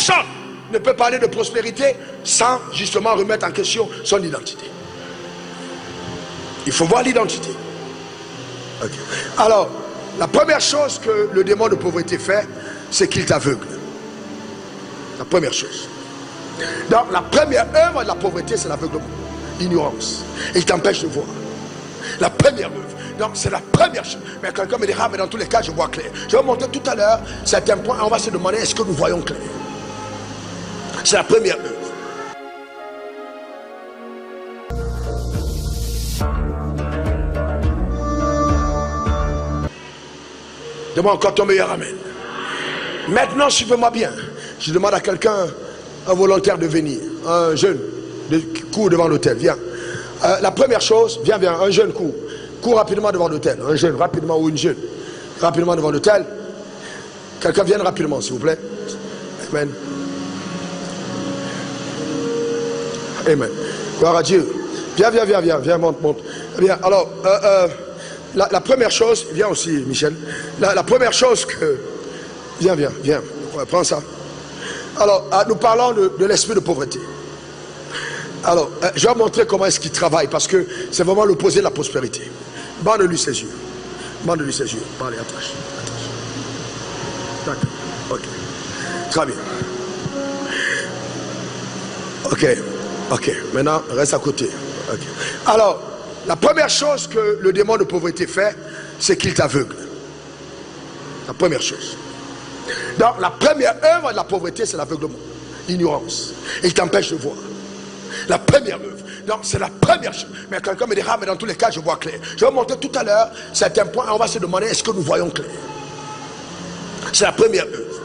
personne ne peut parler de prospérité sans justement remettre en question son identité. Il faut voir l'identité. Okay. Alors, la première chose que le démon de pauvreté fait, c'est qu'il t'aveugle. La première chose. Donc, la première œuvre de la pauvreté, c'est l'aveuglement, l'ignorance. Il t'empêche de voir. La première œuvre. Donc, c'est la première chose. Mais quelqu'un me dira, mais dans tous les cas, je vois clair. Je vais vous montrer tout à l'heure certains points. On va se demander, est-ce que nous voyons clair? C'est la première œuvre. Demande encore ton meilleur amen. Maintenant, suivez-moi bien. Je demande à quelqu'un, un volontaire de venir, un jeune, qui court devant l'hôtel. Viens. La première chose, viens, un jeune court. Cours rapidement devant l'hôtel. Un jeune, rapidement, ou une jeune. Rapidement devant l'hôtel. Quelqu'un vienne rapidement, s'il vous plaît. Amen. Amen. Gloire à Dieu. Viens, monte. Bien, alors, la première chose, viens aussi, Michel. La première chose que... Viens. Ouais, prends ça. Alors, nous parlons de l'esprit de pauvreté. Alors, je vais vous montrer comment est-ce qu'il travaille, parce que c'est vraiment l'opposé de la prospérité. Bande-lui ses yeux. Allez, attache. D'accord. Ok. Très bien. Ok. Maintenant, reste à côté. Ok. Alors, la première chose que le démon de pauvreté fait, c'est qu'il t'aveugle. La première chose. Donc, la première œuvre de la pauvreté, c'est l'aveuglement, l'ignorance. Il t'empêche de voir. La première œuvre. Donc, c'est la première chose. Mais quelqu'un me dira, mais dans tous les cas, je vois clair. Je vais vous montrer tout à l'heure certains points. On va se demander, est-ce que nous voyons clair? C'est la première œuvre.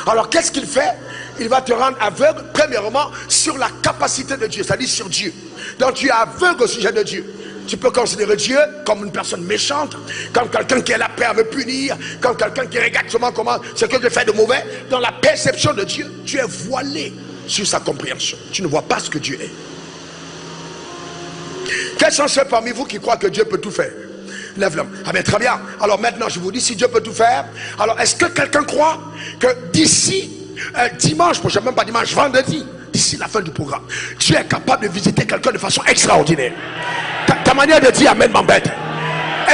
Alors, qu'est-ce qu'il fait? Il va te rendre aveugle, premièrement, sur la capacité de Dieu, c'est-à-dire sur Dieu. Donc, tu es aveugle au sujet de Dieu. Tu peux considérer Dieu comme une personne méchante, comme quelqu'un qui est là prêt à me punir, comme quelqu'un qui regarde seulement comment ce que je fais de mauvais. Dans la perception de Dieu, tu es voilé sur sa compréhension. Tu ne vois pas ce que Dieu est. Quels sont ceux parmi vous qui croient que Dieu peut tout faire? Lève la main. Ah bien, très bien. Alors maintenant, je vous dis, si Dieu peut tout faire, alors est-ce que quelqu'un croit que d'ici dimanche prochain, même pas dimanche, vendredi, d'ici la fin du programme, Dieu est capable de visiter quelqu'un de façon extraordinaire? Ta manière de dire amen m'embête.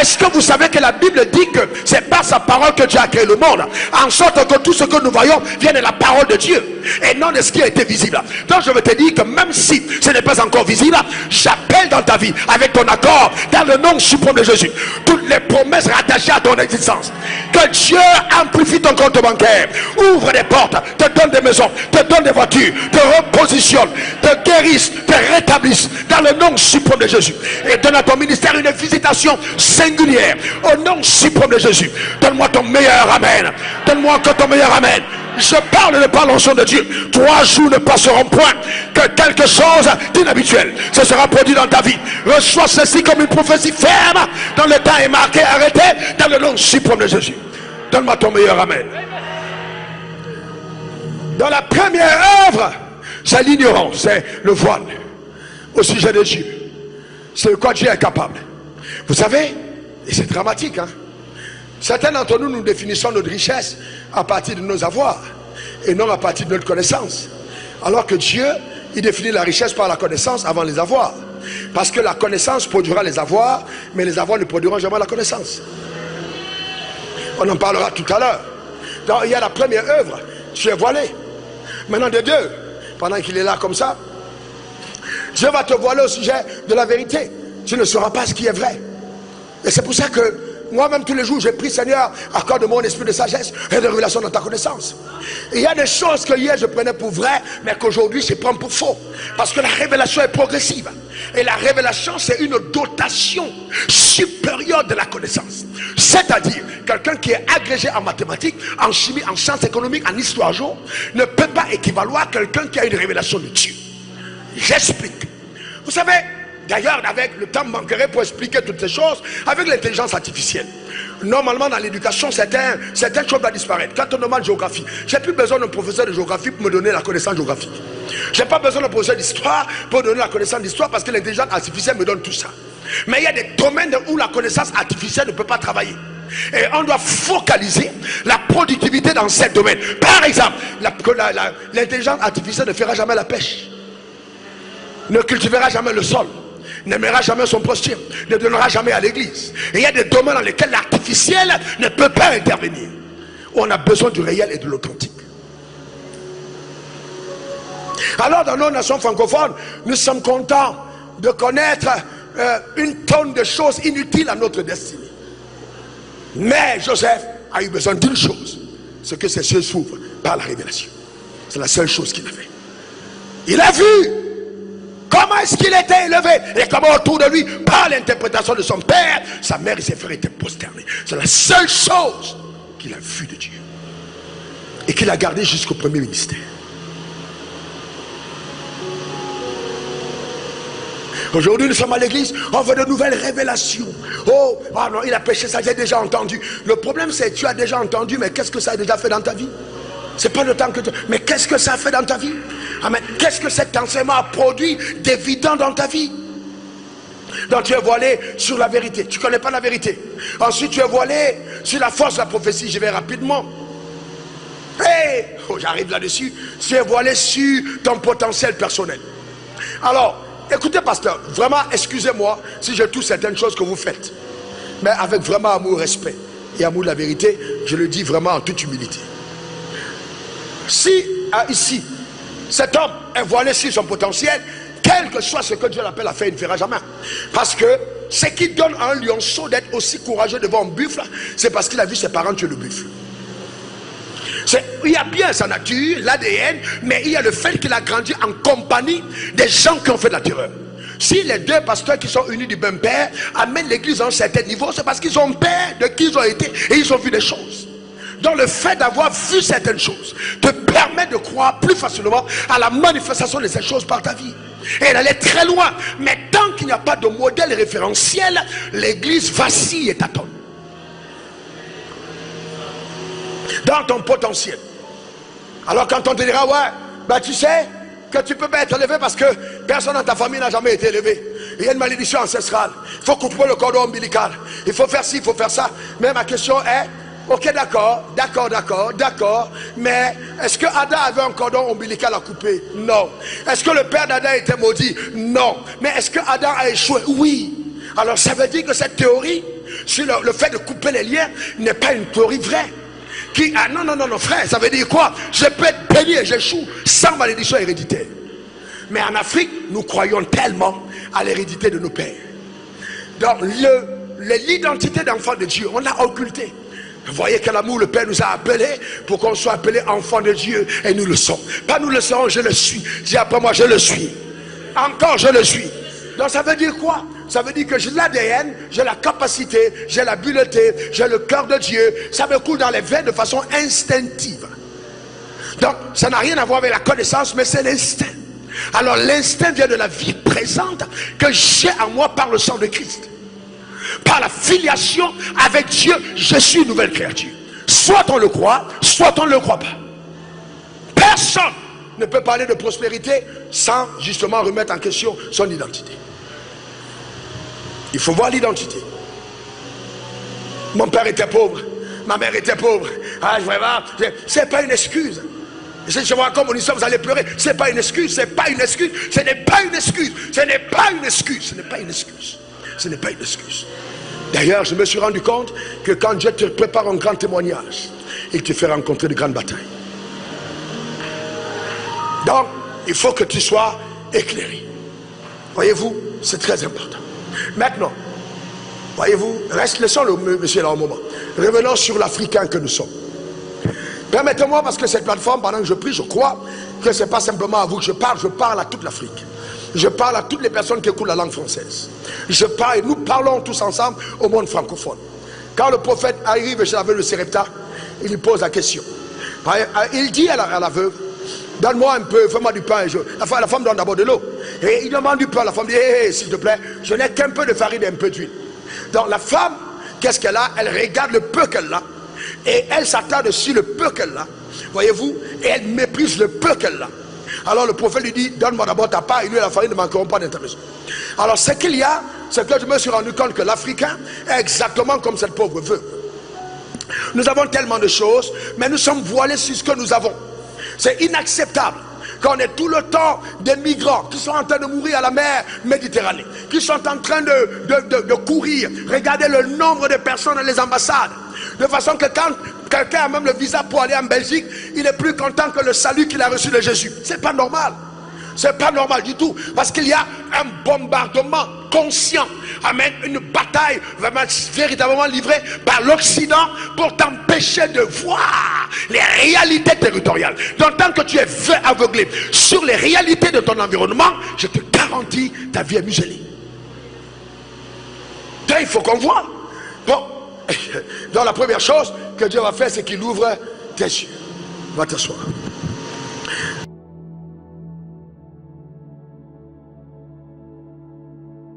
Est-ce que vous savez que la Bible dit que c'est par sa parole que Dieu a créé le monde, en sorte que tout ce que nous voyons vient de la parole de Dieu et non de ce qui a été visible. Donc je veux te dire que même si ce n'est pas encore visible, j'appelle dans ta vie, avec ton accord, dans le nom suprême de Jésus, toutes les promesses rattachées à ton existence. Que Dieu amplifie ton compte bancaire, ouvre des portes, te donne des maisons, te donne des voitures, te repositionne, te guérisse, te rétablisse dans le nom suprême de Jésus, et donne à ton ministère une visitation singulière au nom suprême de Jésus. Donne-moi ton meilleur amen. Donne-moi encore ton meilleur amen. Je parle de par l'onction de Dieu. 3 jours ne passeront point que quelque chose d'inhabituel ce sera produit dans ta vie. Reçois ceci comme une prophétie ferme, dans le temps est marqué, arrêté, dans le nom suprême de Jésus. Donne-moi ton meilleur amen. Dans la première œuvre, c'est l'ignorance, c'est le voile au sujet de Dieu. C'est de quoi Dieu est capable. Vous savez, et c'est dramatique, hein? Certains d'entre nous, nous définissons notre richesse à partir de nos avoirs et non à partir de notre connaissance. Alors que Dieu, il définit la richesse par la connaissance avant les avoirs. Parce que la connaissance produira les avoirs, mais les avoirs ne produiront jamais la connaissance. On en parlera tout à l'heure. Donc il y a la première œuvre, tu es voilé. Maintenant de deux, pendant qu'il est là comme ça, Dieu va te voiler au sujet de la vérité. Tu ne sauras pas ce qui est vrai. Et c'est pour ça que moi-même tous les jours j'ai pris, Seigneur, accorde mon esprit de sagesse et de révélation dans ta connaissance. Et il y a des choses que hier je prenais pour vraies, mais qu'aujourd'hui je prends pour faux. Parce que la révélation est progressive. Et la révélation, c'est une dotation supérieure de la connaissance. C'est-à-dire, quelqu'un qui est agrégé en mathématiques, en chimie, en sciences économiques, en histoire géo, ne peut pas équivaloir à quelqu'un qui a une révélation de Dieu. J'explique. Vous savez, d'ailleurs, avec le temps manquerait pour expliquer toutes ces choses, avec l'intelligence artificielle. Normalement, dans l'éducation, certaines choses doivent disparaître. Quand on demande géographie, j'ai plus besoin d'un professeur de géographie pour me donner la connaissance géographique. J'ai pas besoin d'un professeur d'histoire pour me donner la connaissance d'histoire, parce que l'intelligence artificielle me donne tout ça. Mais il y a des domaines où la connaissance artificielle ne peut pas travailler. Et on doit focaliser la productivité dans ces domaines. Par exemple, l'intelligence artificielle ne fera jamais la pêche, ne cultivera jamais le sol, n'aimera jamais son prochain, ne donnera jamais à l'église. Et il y a des domaines dans lesquels l'artificiel ne peut pas intervenir. On a besoin du réel et de l'authentique. Alors dans nos nations francophones, nous sommes contents de connaître une tonne de choses inutiles à notre destinée. Mais Joseph a eu besoin d'une chose, c'est que ses yeux s'ouvrent par la révélation. C'est la seule chose qu'il a fait. Il a vu comment est-ce qu'il était élevé et comment autour de lui, par l'interprétation de son père, sa mère et ses frères étaient prosternés. C'est la seule chose qu'il a vue de Dieu et qu'il a gardée jusqu'au premier ministère. Aujourd'hui nous sommes à l'église, on veut de nouvelles révélations. Oh non, il a péché, ça j'ai déjà entendu. Le problème c'est que tu as déjà entendu, mais qu'est-ce que ça a déjà fait dans ta vie? C'est pas le temps que tu... Mais qu'est-ce que ça a fait dans ta vie? Amen. Qu'est-ce que cet enseignement a produit d'évident dans ta vie? Donc tu es voilé sur la vérité, tu connais pas la vérité. Ensuite tu es voilé sur la force de la prophétie. Je vais rapidement. Hey, j'arrive là-dessus. Tu es voilé sur ton potentiel personnel. Alors écoutez pasteur, vraiment excusez-moi si je touche certaines choses que vous faites, mais avec vraiment amour, respect et amour de la vérité, je le dis vraiment en toute humilité. Si ici cet homme est voilé sur son potentiel, quel que soit ce que Dieu l'appelle à faire, il ne fera jamais. Parce que ce qui donne à un lionceau d'être aussi courageux devant un buffle, c'est parce qu'il a vu ses parents tuer le buffle. Il y a bien sa nature, l'ADN, mais il y a le fait qu'il a grandi en compagnie des gens qui ont fait de la terreur. Si les deux pasteurs qui sont unis du même père amènent l'église à un certain niveau, c'est parce qu'ils ont peur de qui ils ont été et ils ont vu des choses. Donc le fait d'avoir vu certaines choses te permet de croire plus facilement à la manifestation de ces choses par ta vie. Et elle allait très loin. Mais tant qu'il n'y a pas de modèle référentiel, l'église vacille et tâtonne. Dans ton potentiel. Alors quand on te dira ouais, tu sais que tu peux pas être élevé parce que personne dans ta famille n'a jamais été élevé. Il y a une malédiction ancestrale. Il faut couper le cordon ombilical. Il faut faire ci, il faut faire ça. Mais ma question est, ok d'accord. Mais est-ce que Adam avait un cordon ombilical à couper? Non. Est-ce que le père d'Adam était maudit? Non. Mais est-ce que Adam a échoué? Oui. Alors ça veut dire que cette théorie sur le fait de couper les liens n'est pas une théorie vraie. Non frère, ça veut dire quoi? Je peux être béni et j'échoue sans malédiction héréditaire. Mais en Afrique, nous croyons tellement à l'hérédité de nos pères. Donc l'identité d'enfant de Dieu, on l'a occulté. Vous voyez quel amour le Père nous a appelés pour qu'on soit appelés enfants de Dieu, et nous le sommes. Pas nous le serons, je le suis. Dis après moi, je le suis. Encore je le suis. Donc ça veut dire quoi? Ça veut dire que j'ai l'ADN, j'ai la capacité, j'ai l'habileté, j'ai le cœur de Dieu. Ça me coule dans les veines de façon instinctive. Donc ça n'a rien à voir avec la connaissance, mais c'est l'instinct. Alors l'instinct vient de la vie présente que j'ai en moi par le sang de Christ. Par la filiation avec Dieu, je suis une nouvelle créature. Soit on le croit, soit on ne le croit pas. Personne ne peut parler de prospérité sans justement remettre en question son identité. Il faut voir l'identité. Mon père était pauvre, ma mère était pauvre. Vraiment, c'est pas une excuse. Je vois comme on dit ça, vous allez pleurer. C'est pas une excuse, c'est pas une excuse, ce n'est pas une excuse, ce n'est pas une excuse, ce n'est pas une excuse, ce n'est pas une excuse. D'ailleurs, je me suis rendu compte que quand Dieu te prépare un grand témoignage, il te fait rencontrer de grandes batailles. Donc, il faut que tu sois éclairé. Voyez-vous, c'est très important. Maintenant, voyez-vous, laissons-le monsieur là un moment. Revenons sur l'Africain que nous sommes. Permettez-moi, parce que cette plateforme, pendant que je prie, je crois que ce n'est pas simplement à vous que je parle à toute l'Afrique. Je parle à toutes les personnes qui écoutent la langue française. Je parle et nous parlons tous ensemble au monde francophone. Quand le prophète arrive chez la veuve de Sarepta, il lui pose la question. Il dit à la veuve, donne-moi un peu, fais-moi du pain. La femme donne d'abord de l'eau. Et il demande du pain. La femme dit, s'il te plaît, je n'ai qu'un peu de farine et un peu d'huile. Donc la femme, qu'est-ce qu'elle a? Elle regarde le peu qu'elle a. Et elle s'attarde sur le peu qu'elle a. Voyez-vous? Et elle méprise le peu qu'elle a. Alors le prophète lui dit, donne-moi d'abord ta part, et lui et la farine ne manqueront pas dans ta maison. Alors ce qu'il y a, c'est que je me suis rendu compte que l'Africain est exactement comme cette pauvre veuve. Nous avons tellement de choses, mais nous sommes voilés sur ce que nous avons. C'est inacceptable qu'on ait tout le temps des migrants qui sont en train de mourir à la mer Méditerranée, qui sont en train de courir. Regardez le nombre de personnes dans les ambassades. De façon que quand quelqu'un a même le visa pour aller en Belgique, il est plus content que le salut qu'il a reçu de Jésus. C'est pas normal. C'est pas normal du tout. Parce qu'il y a un bombardement conscient. Amen. Une bataille vraiment véritablement livrée par l'Occident pour t'empêcher de voir les réalités territoriales. Donc tant que tu es aveuglé sur les réalités de ton environnement, je te garantis, ta vie est muselée. Donc il faut qu'on voit. Bon. Donc la première chose que Dieu va faire, c'est qu'il ouvre tes yeux. Va t'asseoir.